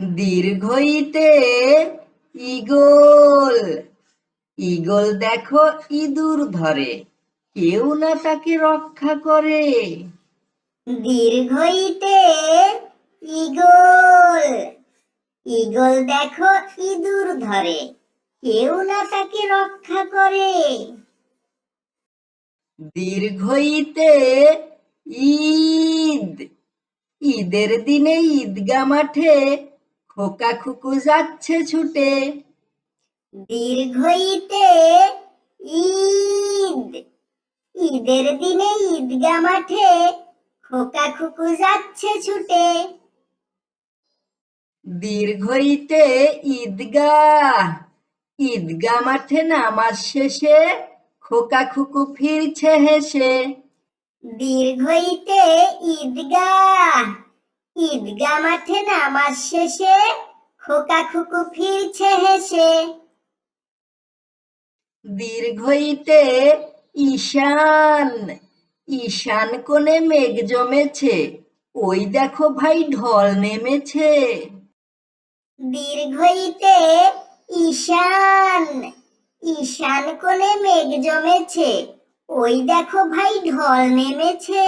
দীর্ঘইতে eagle. Eagle দেখো ইঁদুর ধরে, কেউ না তাকে রক্ষা করে। দীর্ঘইতে ঈগল। ঈগল দেখো ইঁদুর ধরে, কেউ না তাকে রক্ষা করে। দীর্ঘইতে ঈদ। ঈদের দিনে ঈদগাহ মাঠে খোকা খুকু যাচ্ছে ছুটে। দীর্ঘইতে ঈদ। ঈদের দিনে ঈদগাহ মাঠে খোকা খুকু যাচ্ছে ছুটে। দীর্ঘইতে ঈদগাহ। ঈদগাহ মাঠে নামাজ শেষে খোকা খুকু ফিরছে হেসে। দীর্ঘইতে ঈদগাহ। ঈদগাহ মাঠে নামাজ শেষে খোকা খুকু ফিরছে হেসে। দীর্ঘইতে ঈশান। ঈশান কোণে মেঘ জমেছে, ওই দেখো ভাই ঢল নেমেছে। দীর্ঘইতে ঈশান। ঈশান কোণে মেঘ জমেছে, ওই দেখো ভাই ঢল নেমেছে।